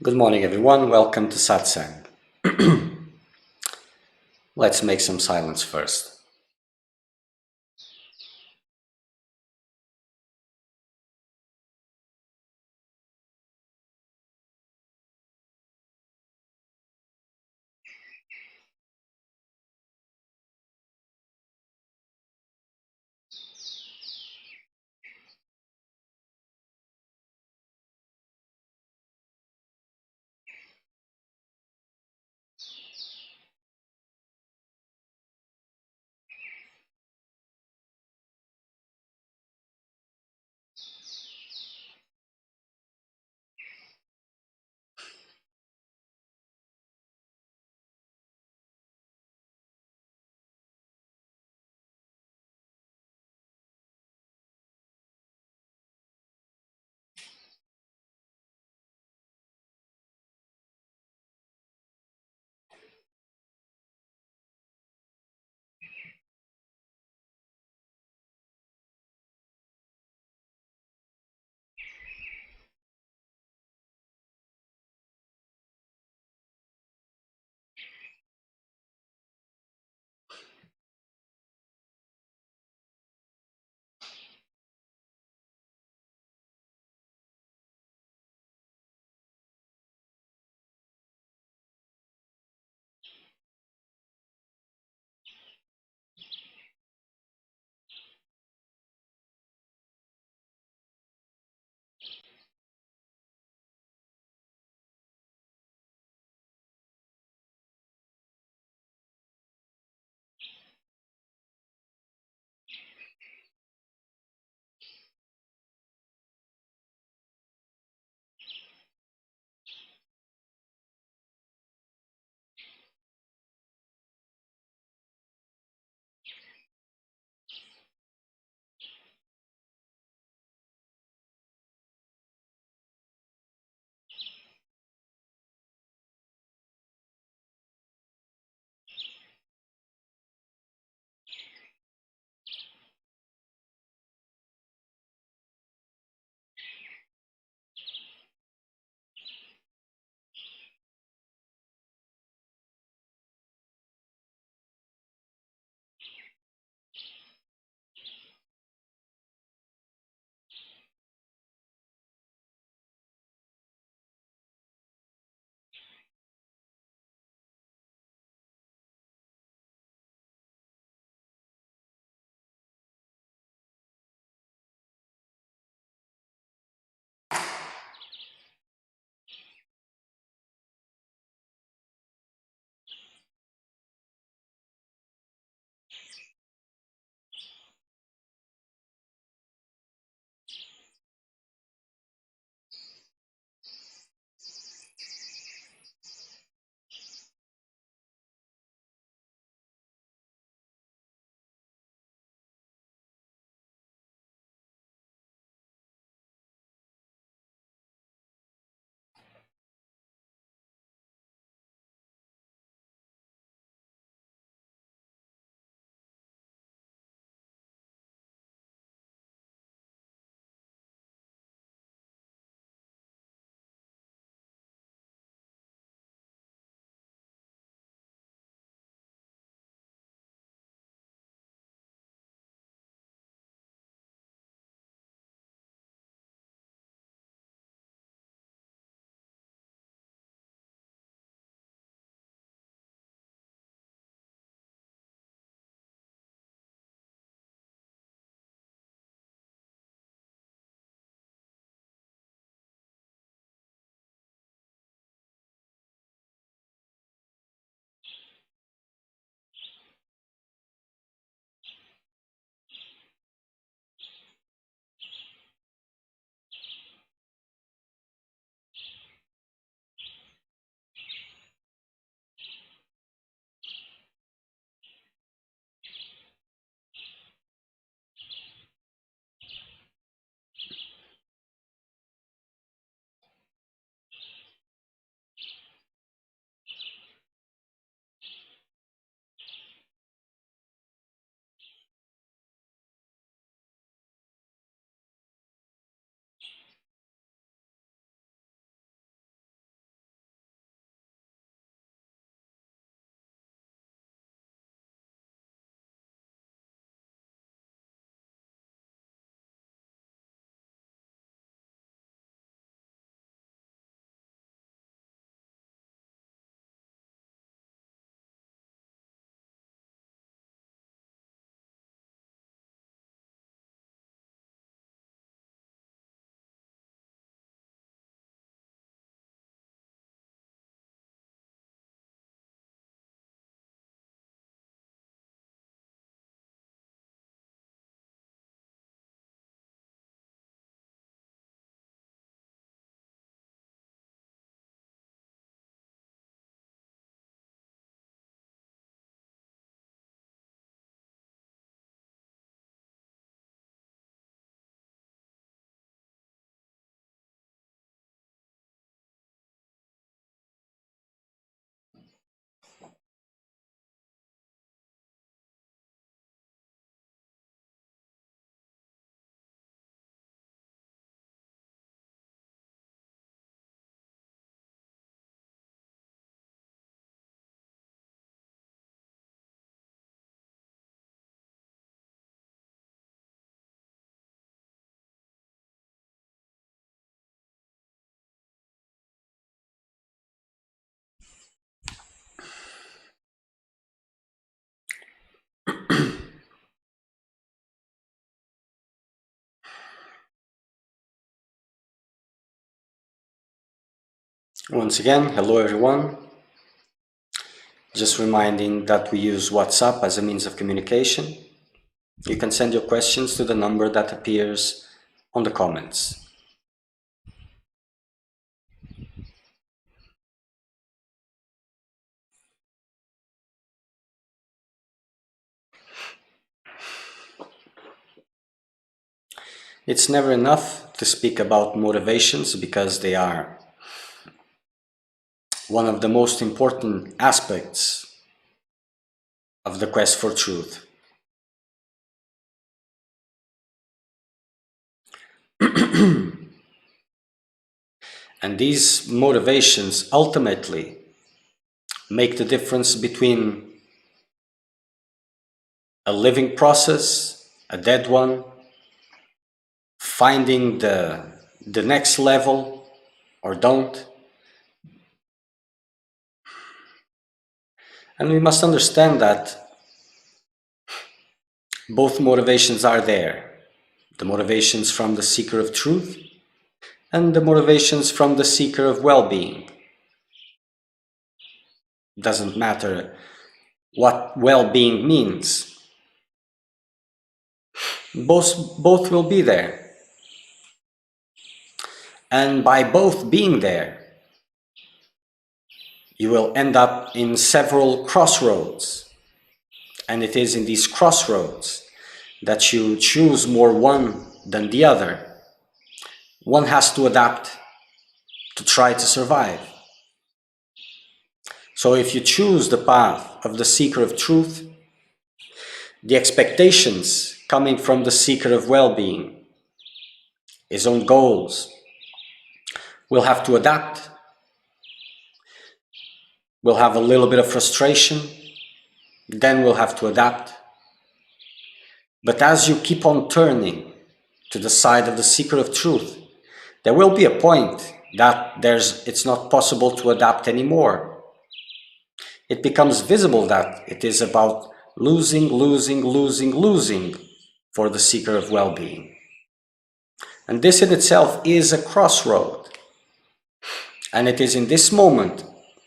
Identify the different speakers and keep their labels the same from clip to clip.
Speaker 1: Good morning, everyone. Welcome to Satsang. Let's make some silence first. Once again, hello everyone. Just reminding that we use WhatsApp as a means of communication. You can send your questions to the number that appears on the comments. It's never enough to speak about motivations because they are one of the most important aspects of the quest for truth. And these motivations ultimately make the difference between a living process, a dead one, finding the next level or don't. And we must understand that both motivations are there. The motivations from the seeker of truth and the motivations from the seeker of well-being. Doesn't matter what well-being means. Both will be there. And by both being there, you will end up in several crossroads. And it is in these crossroads that you choose more one than the other. One has to adapt to try to survive. So if you choose the path of the seeker of truth, the expectations coming from the seeker of well-being, his own goals, will have to adapt. We'll have a little bit of frustration, then we'll have to adapt. But as you keep on turning to the side of the seeker of truth, there will be a point that it's not possible to adapt anymore. It becomes visible that it is about losing for the seeker of well-being. And this in itself is a crossroad. And it is in this moment,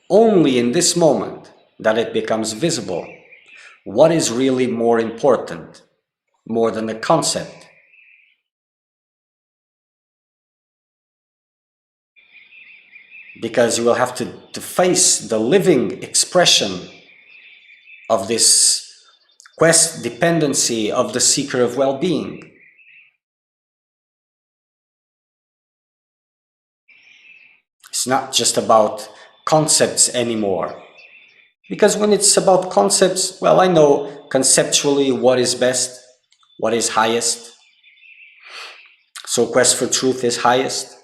Speaker 1: only in this moment, that it becomes visible what is really more important, more than the concept. Because you will have to face the living expression of this quest dependency of the seeker of well-being. It's not just about concepts anymore. Because when it's about concepts, well, I know conceptually what is best, what is highest. So quest for truth is highest.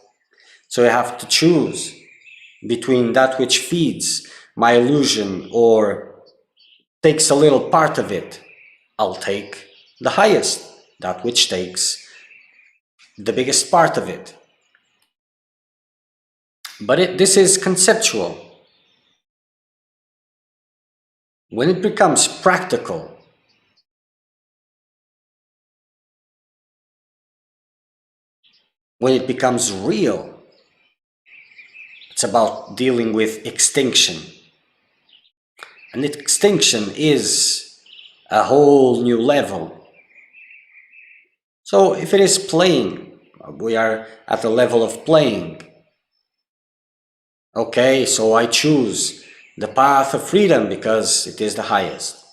Speaker 1: So I have to choose between that which feeds my illusion or takes a little part of it. I'll take the highest, that which takes the biggest part of it. But this is conceptual. When it becomes practical, when it becomes real, it's about dealing with extinction. And extinction is a whole new level. So if it is playing, we are at the level of playing. Okay, so I choose the path of freedom because it is the highest.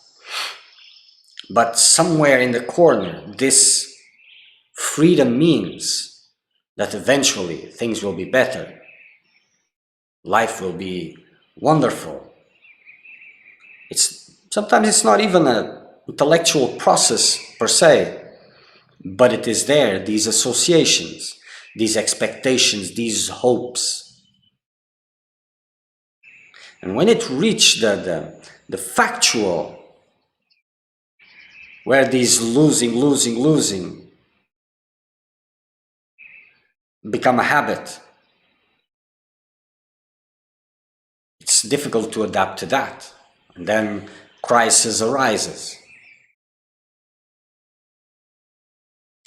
Speaker 1: But somewhere in the corner, this freedom means that eventually things will be better. Life will be wonderful. Sometimes it's not even an intellectual process per se, but it is there, these associations, these expectations, these hopes. And when it reaches the factual, where these losing become a habit, it's difficult to adapt to that. And then crisis arises.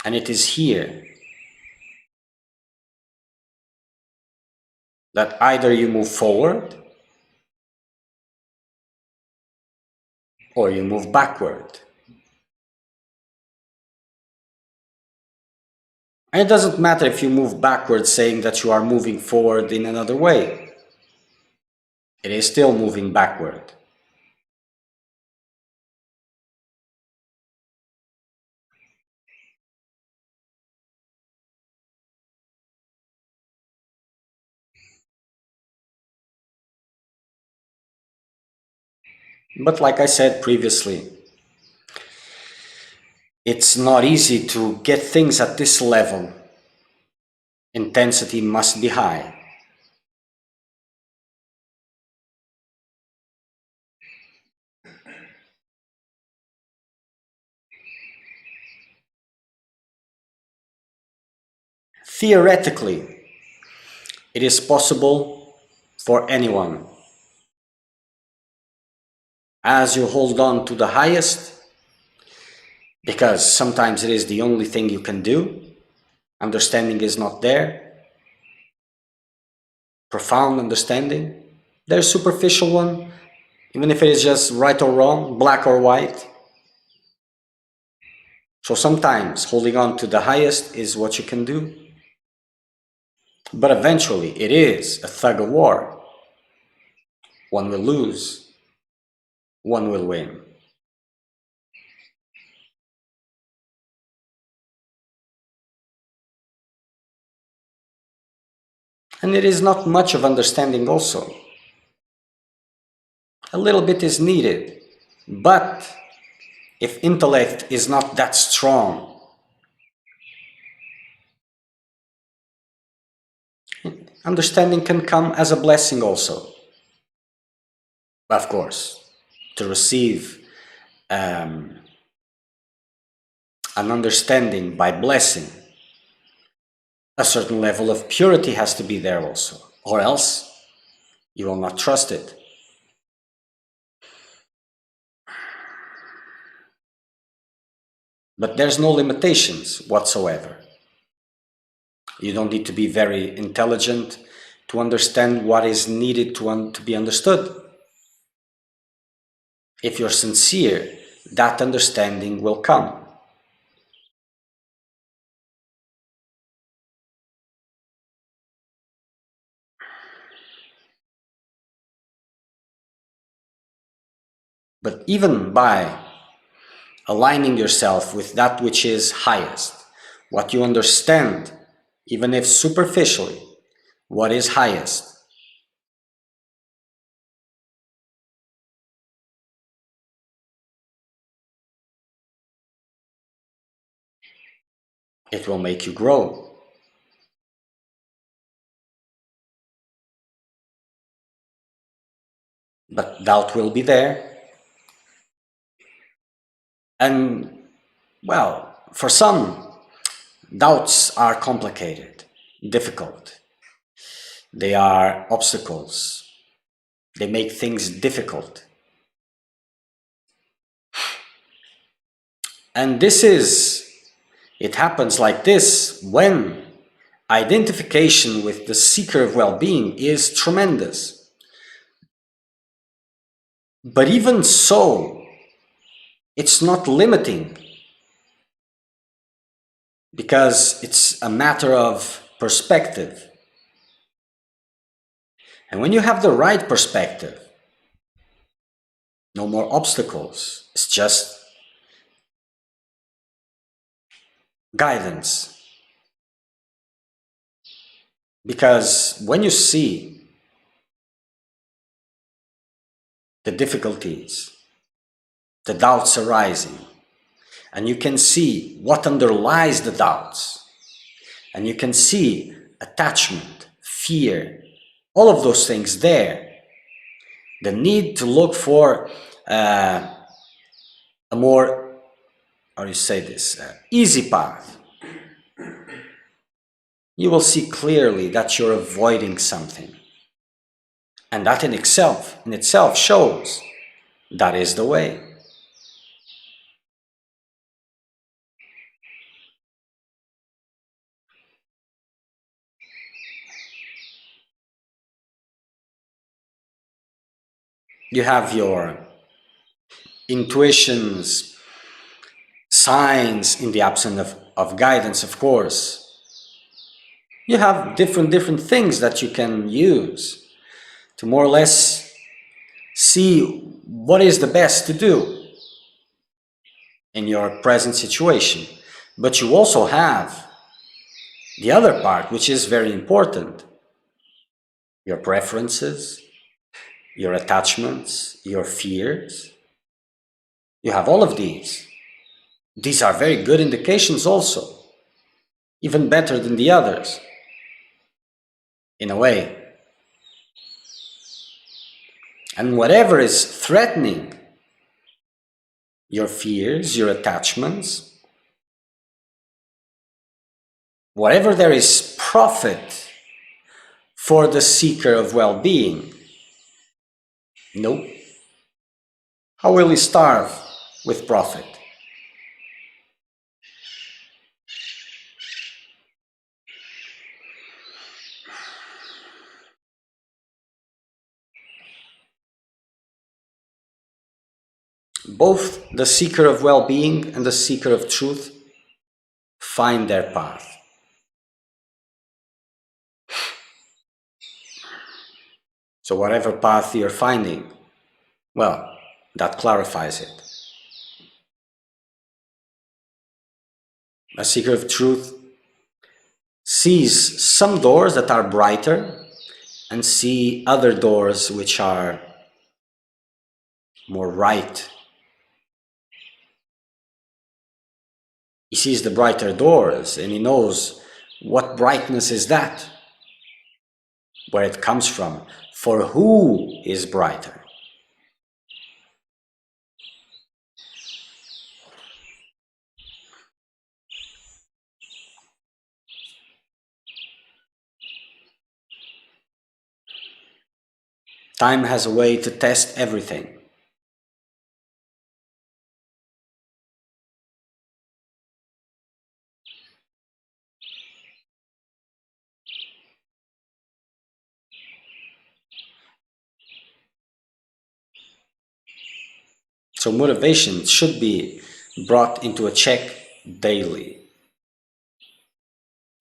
Speaker 1: And it is here that either you move forward or you move backward. And it doesn't matter if you move backward saying that you are moving forward in another way. It is still moving backward. But like I said previously, it's not easy to get things at this level. Intensity must be high. Theoretically, it is possible for anyone. As you hold on to the highest, because sometimes it is the only thing you can do, understanding is not there, profound understanding, there's superficial one, even if it is just right or wrong, black or white. So sometimes holding on to the highest is what you can do. But eventually it is a tug of war. One will lose, one will win. And it is not much of understanding also. A little bit is needed. But if intellect is not that strong, understanding can come as a blessing also. Of course, to receive an understanding by blessing, a certain level of purity has to be there also, or else you will not trust it. But there's no limitations whatsoever. You don't need to be very intelligent to understand what is needed to be understood. If you're sincere, that understanding will come. But even by aligning yourself with that which is highest, what you understand, even if superficially, what is highest, it will make you grow. But doubt will be there. And, well, for some, doubts are complicated, difficult. They are obstacles. They make things difficult. And it happens like this when identification with the seeker of well-being is tremendous. But even so, it's not limiting, because it's a matter of perspective. And when you have the right perspective, no more obstacles, it's just guidance. Because when you see the difficulties, the doubts arising, and you can see what underlies the doubts, and you can see attachment, fear, all of those things there, the need to look for a more, how do you say this, easy path, you will see clearly that you're avoiding something. And that in itself shows that is the way. You have your intuitions, signs in the absence of guidance, of course. You have different things that you can use to more or less see what is the best to do in your present situation. But you also have the other part, which is very important: your preferences, your attachments, your fears. You have all of these. These are very good indications also, even better than the others, in a way. And whatever is threatening your fears, your attachments, whatever there is profit for the seeker of well-being, no. How will he starve with profit? Both the seeker of well-being and the seeker of truth find their path. So whatever path you're finding, well, that clarifies it. A seeker of truth sees some doors that are brighter and see other doors which are more right. He sees the brighter doors and he knows what brightness is that, where it comes from, for who is brighter. Time has a way to test everything. So motivation should be brought into a check daily,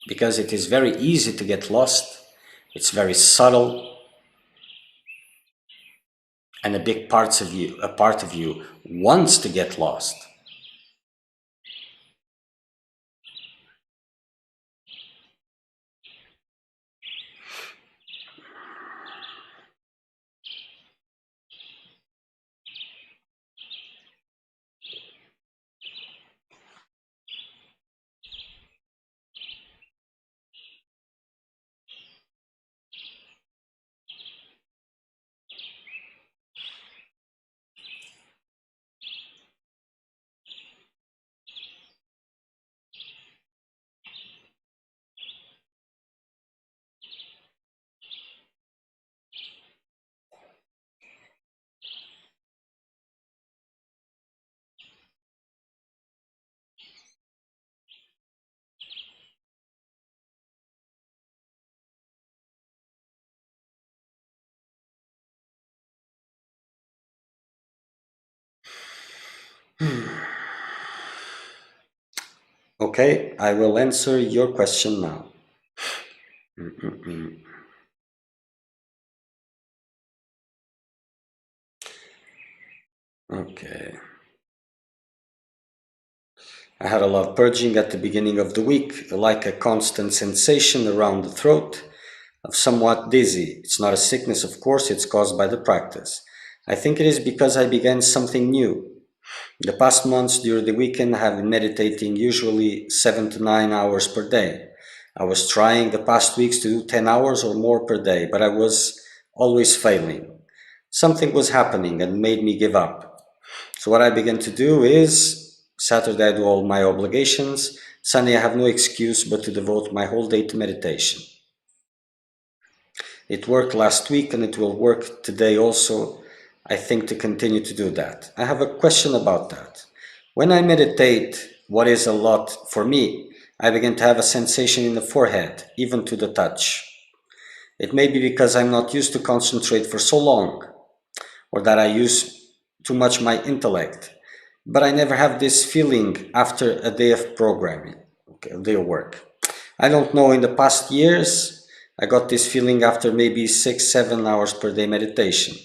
Speaker 1: because it is very easy to get lost. It's very subtle, and a part of you wants to get lost. Okay, I will answer your question now. Okay. I had a lot of purging at the beginning of the week, like a constant sensation around the throat of somewhat dizzy. It's not a sickness, of course, it's caused by the practice. I think it is because I began something new. The past months during the weekend I have been meditating usually 7 to 9 hours per day. I was trying the past weeks to do 10 hours or more per day, but I was always failing. Something was happening and made me give up. So what I began to do is, Saturday I do all my obligations, Sunday I have no excuse but to devote my whole day to meditation. It worked last week and it will work today also, I think, to continue to do that. I have a question about that. When I meditate, what is a lot for me, I begin to have a sensation in the forehead, even to the touch. It may be because I'm not used to concentrate for so long. or that I use too much my intellect. But I never have this feeling after a day of programming, okay, a day of work. I don't know, in the past years, I got this feeling after maybe 6-7 hours per day meditation.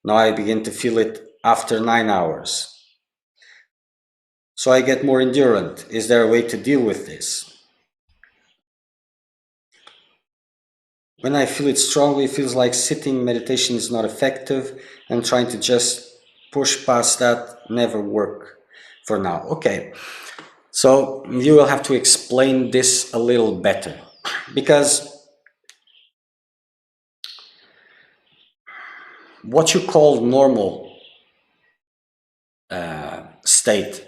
Speaker 1: Now I begin to feel it after 9 hours. So I get more endurant. Is there a way to deal with this? When I feel it strongly, it feels like sitting meditation is not effective, and trying to just push past that never work for now. Okay, so you will have to explain this a little better, because what you call normal state,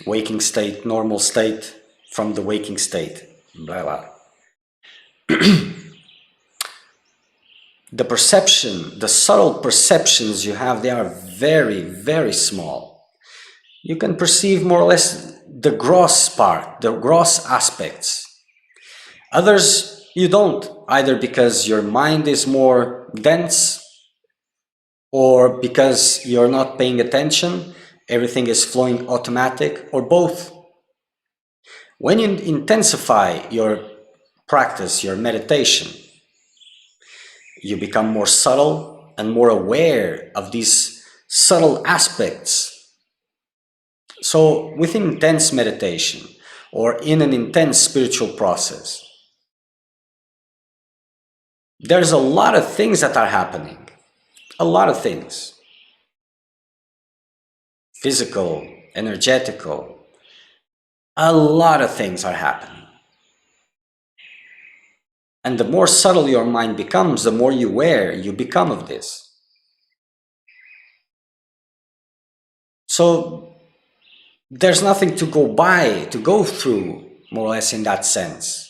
Speaker 1: waking state, normal state, from the waking state, blah blah. The perception, the subtle perceptions you have, they are very, very small. You can perceive more or less the gross part, the gross aspects. Others you don't, either because your mind is more dense, or because you're not paying attention, everything is flowing automatic, or both. When you intensify your practice, your meditation, you become more subtle and more aware of these subtle aspects. So within intense meditation, or in an intense spiritual process, there's a lot of things that are happening. A lot of things. Physical, energetical. A lot of things are happening. And the more subtle your mind becomes, the more aware you become of this. So there's nothing to go by, to go through, more or less, in that sense.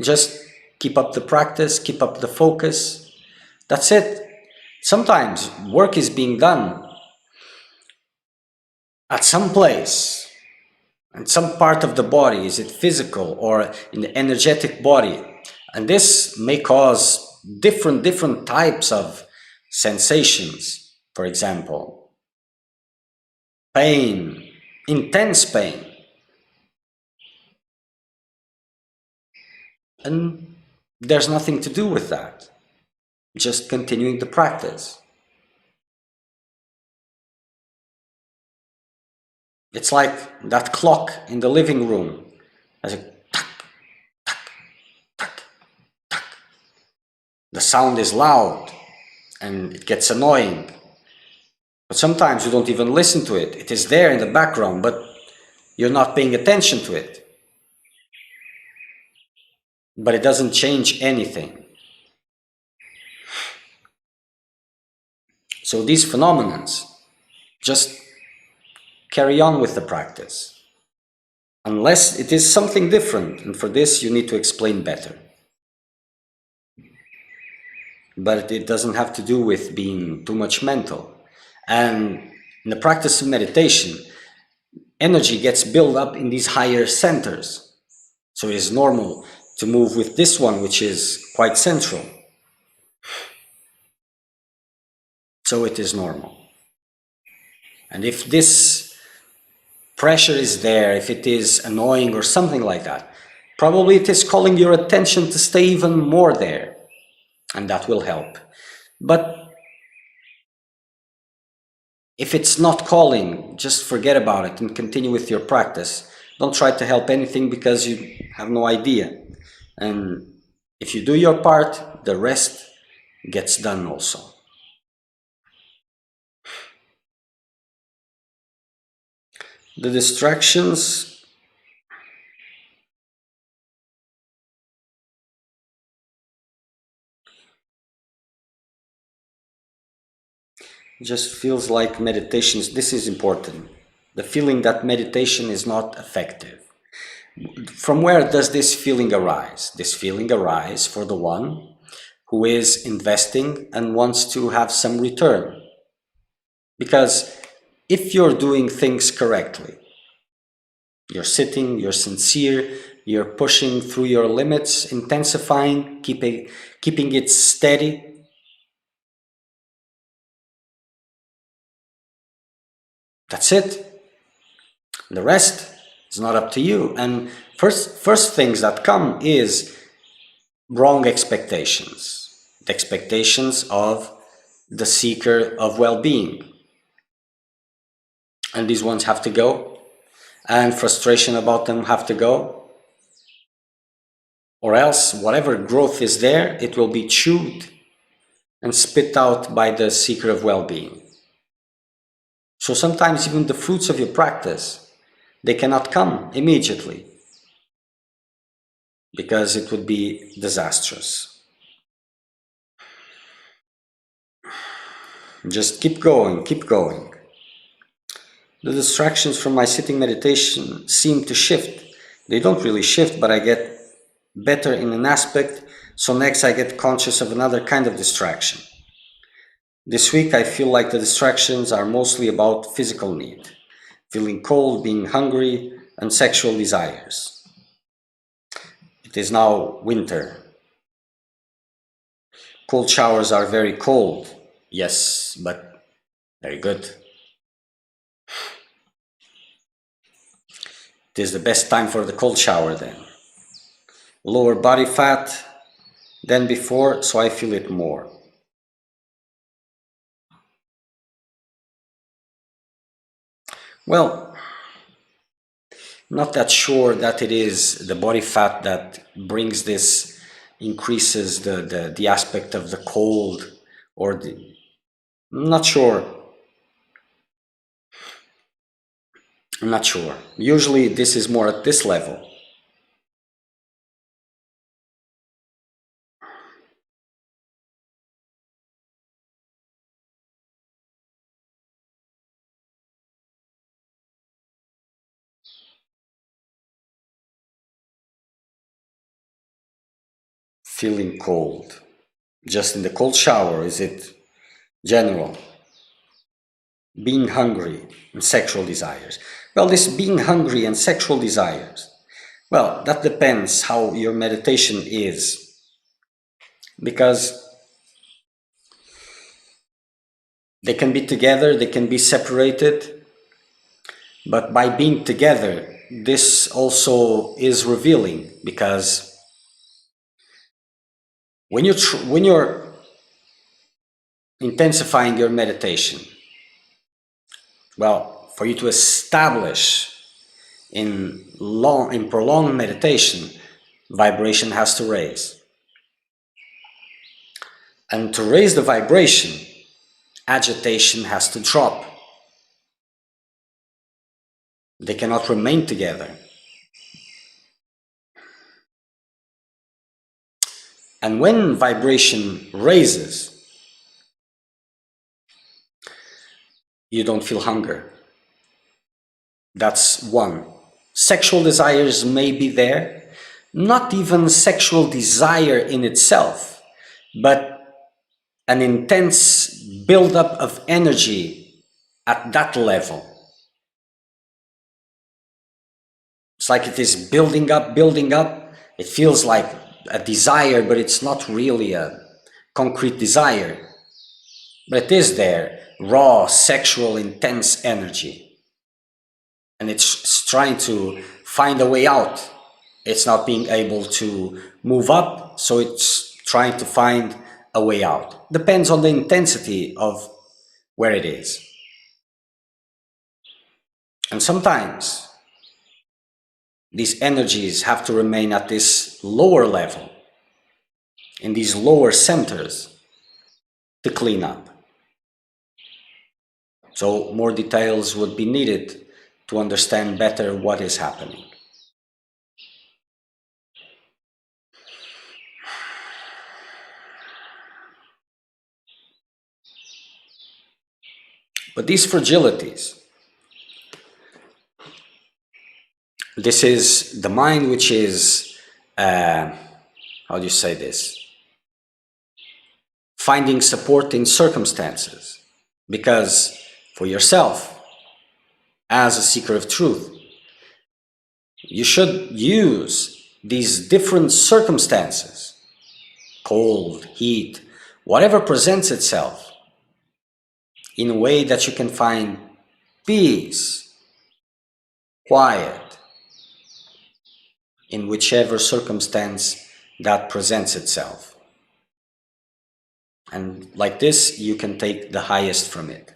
Speaker 1: Just keep up the practice, keep up the focus. That's it. Sometimes work is being done at some place, and some part of the body, is it physical or in the energetic body, and this may cause different types of sensations. For example, pain, intense pain, and there's nothing to do with that, just continuing the practice. It's like that clock in the living room, as a tuck, tuck, tuck, tuck. The sound is loud and it gets annoying, but sometimes you don't even listen to it. It is there in the background, but you're not paying attention to it. But it doesn't change anything. So these phenomena, just carry on with the practice, unless it is something different, and for this you need to explain better. But it doesn't have to do with being too much mental. And in the practice of meditation, energy gets built up in these higher centers. So it is normal to move with this one, which is quite central. So it is normal. And if this pressure is there, if it is annoying or something like that, probably it is calling your attention to stay even more there, and that will help. But if it's not calling, just forget about it and continue with your practice. Don't try to help anything, because you have no idea. And if you do your part, the rest gets done also. The distractions, just feels like meditations. This is important. The feeling that meditation is not effective. From where does this feeling arise? This feeling arises for the one who is investing and wants to have some return. Because if you're doing things correctly, you're sitting, you're sincere, you're pushing through your limits, intensifying, keeping it steady, That's it. The rest is not up to you. And first things that come is wrong expectations. The expectations of the seeker of well-being. And these ones have to go. And frustration about them have to go. Or else, whatever growth is there, it will be chewed and spit out by the seeker of well-being. So sometimes even the fruits of your practice, they cannot come immediately because it would be disastrous. Just keep going, keep going. The distractions from my sitting meditation seem to shift. They don't really shift, but I get better in an aspect, so next I get conscious of another kind of distraction. This week I feel like the distractions are mostly about physical need, feeling cold, being hungry, and sexual desires. It is now winter. Cold showers are very cold, yes, but very good. It is the best time for the cold shower then. Lower body fat than before, so I feel it more. Well, not that sure that it is the body fat that brings this, increases the aspect of the cold, or the, I'm not sure. I'm not sure. Usually this is more at this level. Feeling cold. Just in the cold shower, is it general? Being hungry and sexual desires. Well, this being hungry and sexual desires, well, that depends how your meditation is. Because they can be together, they can be separated, but by being together, this also is revealing, because when you're intensifying your meditation, well, for you to establish in prolonged meditation, vibration has to raise. And to raise the vibration, agitation has to drop. They cannot remain together. And when vibration raises, you don't feel hunger. That's one. Sexual desires may be there, not even sexual desire in itself, but an intense buildup of energy at that level. It's like it is building up, building up. It feels like a desire, but it's not really a concrete desire. But it is there, raw, sexual, intense energy. And it's trying to find a way out. It's not being able to move up, so it's trying to find a way out. Depends on the intensity of where it is. And sometimes these energies have to remain at this lower level, in these lower centers, to clean up. So more details would be needed to understand better what is happening. But these fragilities, this is the mind which is, how do you say this? Finding support in circumstances. Because for yourself, as a seeker of truth, you should use these different circumstances, cold, heat, whatever presents itself, in a way that you can find peace, quiet, in whichever circumstance that presents itself. And like this, you can take the highest from it.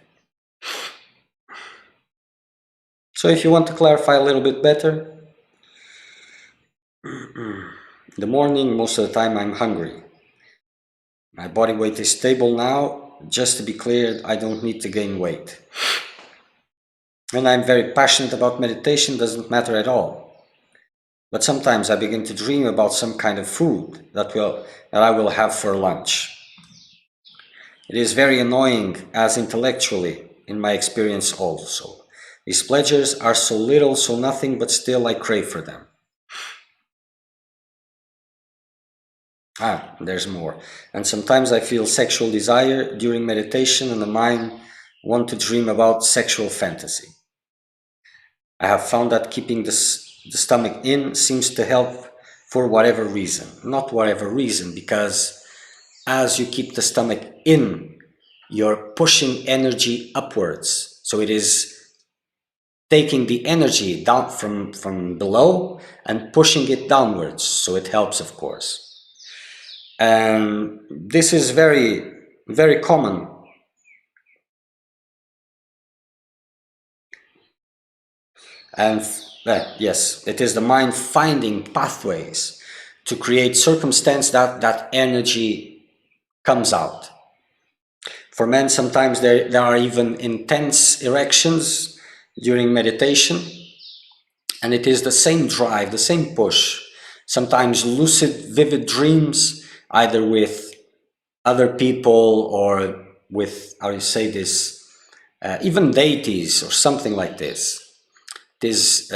Speaker 1: So if you want to clarify a little bit better, in the morning, most of the time I'm hungry. My body weight is stable now. Just to be clear, I don't need to gain weight. And I'm very passionate about meditation, doesn't matter at all. But sometimes I begin to dream about some kind of food that I will have for lunch. It is very annoying as intellectually, in my experience also. These pleasures are so little, so nothing, but still I crave for them. There's more. And sometimes I feel sexual desire during meditation and the mind want to dream about sexual fantasy. I have found that keeping the stomach in seems to help for whatever reason. Not whatever reason, because as you keep the stomach in, you're pushing energy upwards. So it is taking the energy down from below and pushing it downwards. So it helps, of course. And this is very, very common. And yes, it is the mind finding pathways to create circumstance that energy comes out. For men, sometimes there are even intense erections during meditation, and it is the same drive, the same push. Sometimes lucid, vivid dreams, either with other people or with, how do you say this, even deities or something like this. It is,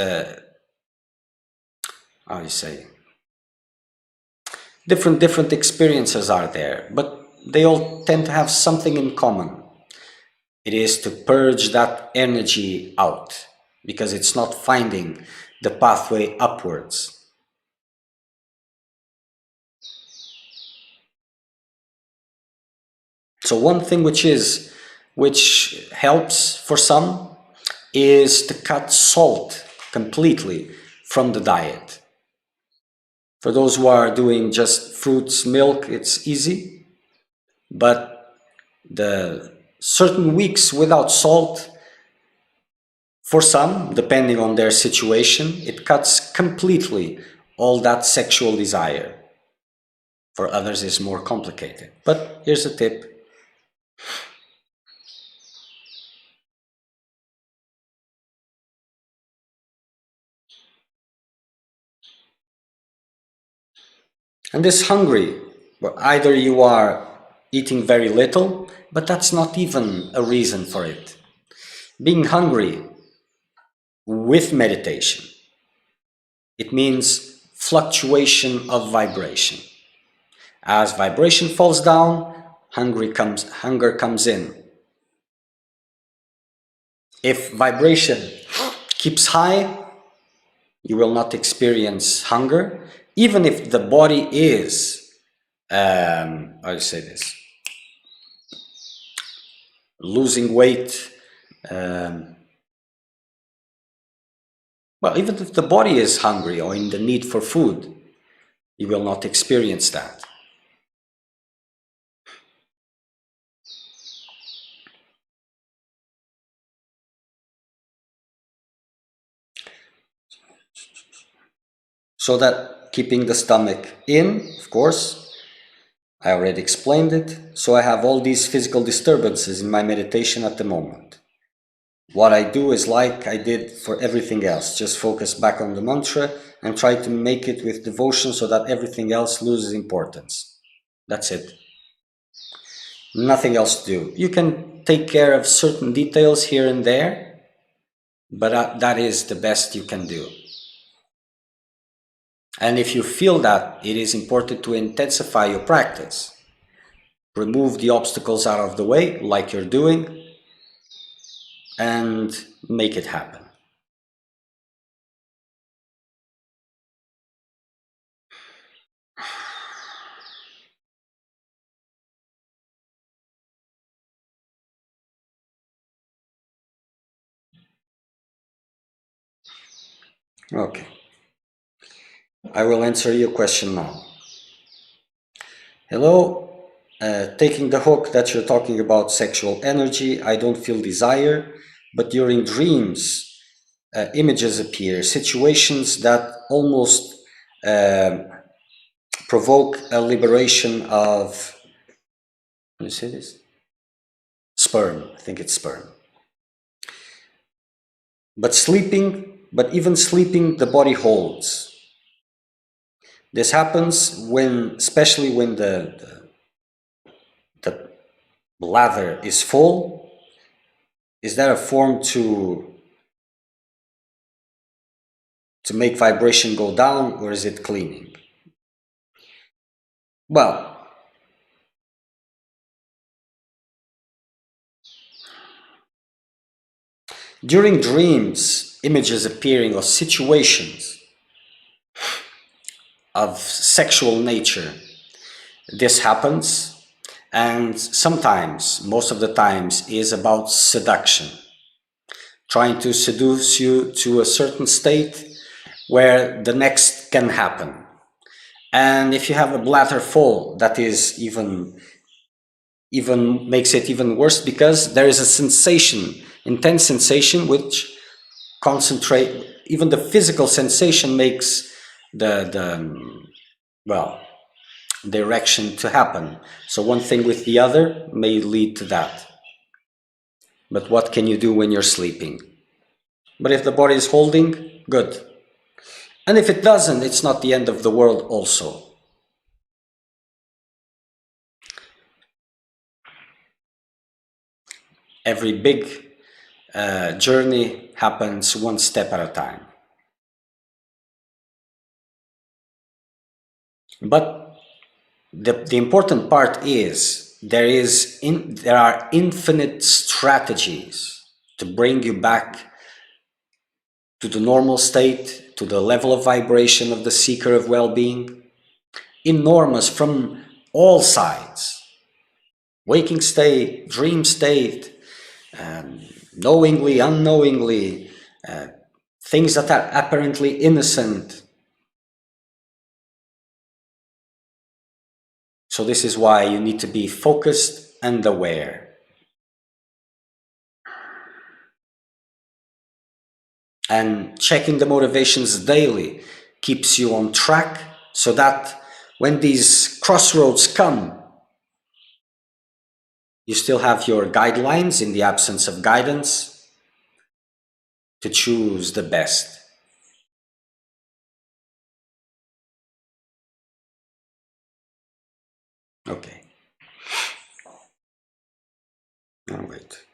Speaker 1: how do you say, different experiences are there, but they all tend to have something in common. It is to purge that energy out because it's not finding the pathway upwards. So one thing which helps for some is to cut salt completely from the diet. For those who are doing just fruits, milk, it's easy, but the certain weeks without salt, for some, depending on their situation, it cuts completely all that sexual desire. For others, it's more complicated. But here's a tip. And this hungry, well, either you are eating very little, but that's not even a reason for it. Being hungry with meditation, it means fluctuation of vibration. As vibration falls down, hunger comes in. If vibration keeps high, you will not experience hunger, even if the body is, how do you say this, losing weight. Well, even if the body is hungry or in the need for food, you will not experience that. So that keeping the stomach in, of course, I already explained it. So I have all these physical disturbances in my meditation at the moment. What I do is like I did for everything else, just focus back on the mantra and try to make it with devotion so that everything else loses importance. That's it. Nothing else to do. You can take care of certain details here and there, but that is the best you can do. And if you feel that it is important to intensify your practice, remove the obstacles out of the way, like you're doing, and make it happen. Okay. I will answer your question now. Hello. Taking the hook that you're talking about sexual energy, I don't feel desire, but during dreams, images appear, situations that almost provoke a liberation of, can you say this? Sperm, I think it's sperm. But even sleeping, the body holds. This happens when, especially when the bladder is full. Is that a form to make vibration go down, or is it cleaning? Well, during dreams, images appearing of situations of sexual nature, this happens, and sometimes, most of the times, is about seduction, trying to seduce you to a certain state where the next can happen. And if you have a bladder full, that is even makes it even worse, because there is a sensation, intense sensation, which concentrate, even the physical sensation makes the erection to happen. So one thing with the other may lead to that. But what can you do when you're sleeping? But if the body is holding, good. And if it doesn't, it's not the end of the world also. Every big journey happens one step at a time. But the important part is there are infinite strategies to bring you back to the normal state, to the level of vibration of the seeker of well-being. Enormous, from all sides. Waking state, dream state, knowingly, unknowingly, things that are apparently innocent. So this is why you need to be focused and aware. And checking the motivations daily keeps you on track, so that when these crossroads come, you still have your guidelines in the absence of guidance to choose the best. Okay. Now wait.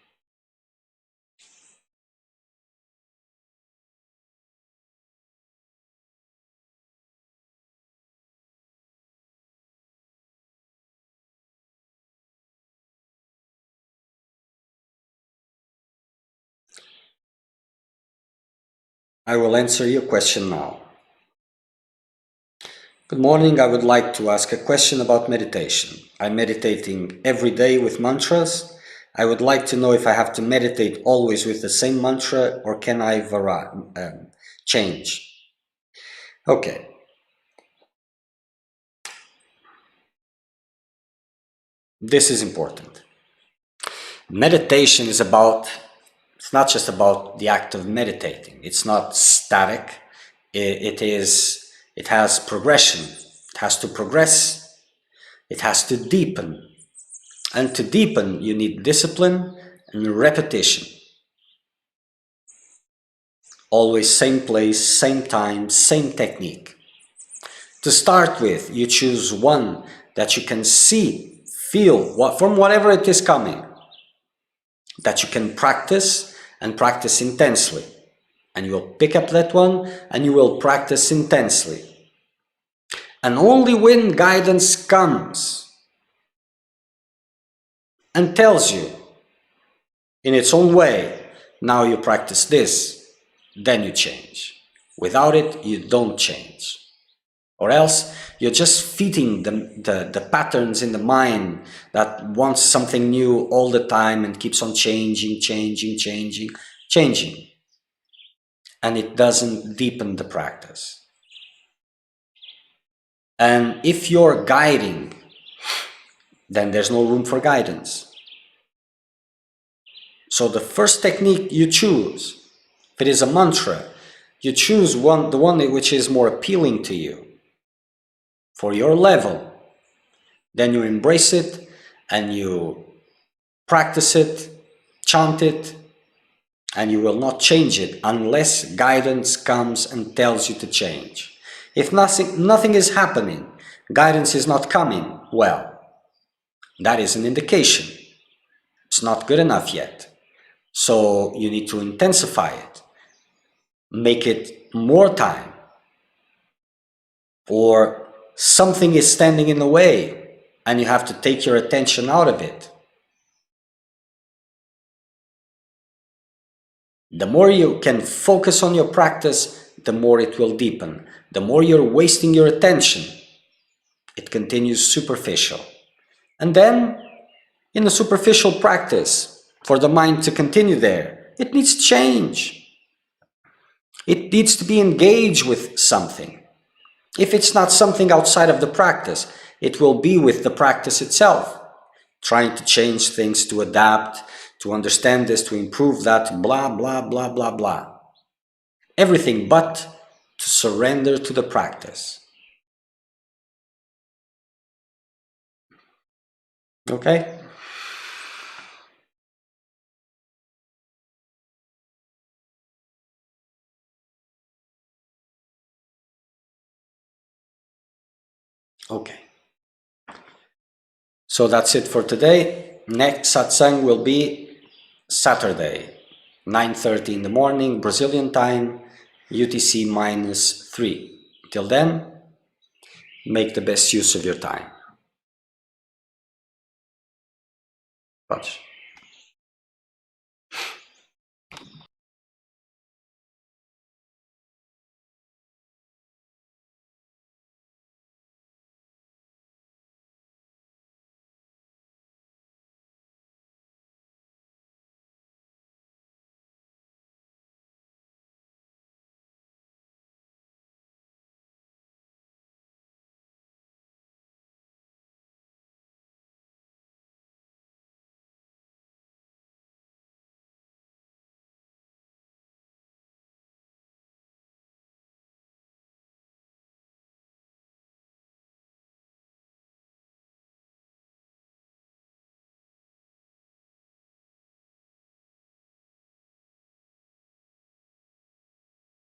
Speaker 1: I will answer your question now. Good morning. I would like to ask a question about meditation. I'm meditating every day with mantras. I would like to know if I have to meditate always with the same mantra, or can I change? Okay. This is important. Meditation is about, it's not just about the act of meditating. It's not static. It has progression. It has to progress. It has to deepen. And to deepen, you need discipline and repetition. Always same place, same time, same technique. To start with, you choose one that you can see, feel, from whatever it is coming, that you can practice, and practice intensely. And you will pick up that one and you will practice intensely. And only when guidance comes and tells you in its own way, now you practice this, then you change. Without it, you don't change. Or else you're just feeding the patterns in the mind that wants something new all the time and keeps on changing. and it doesn't deepen the practice. And if you're guiding, then there's no room for guidance. So the first technique you choose, if it is a mantra, you choose the one which is more appealing to you, for your level. Then you embrace it and you practice it, chant it, and you will not change it unless guidance comes and tells you to change. If nothing is happening, guidance is not coming, well, that is an indication. It's not good enough yet. So you need to intensify it, make it more time, or something is standing in the way and you have to take your attention out of it. The more you can focus on your practice, the more it will deepen. The more you're wasting your attention, it continues superficial. And then, in a superficial practice, for the mind to continue there, it needs change. It needs to be engaged with something. If it's not something outside of the practice, it will be with the practice itself, trying to change things, to adapt, to understand this, to improve that, blah, blah, blah, blah, blah. Everything but to surrender to the practice. Okay? Okay. So that's it for today. Next satsang will be Saturday, 9:30 in the morning, Brazilian time, UTC -3. Till then, make the best use of your time. Watch.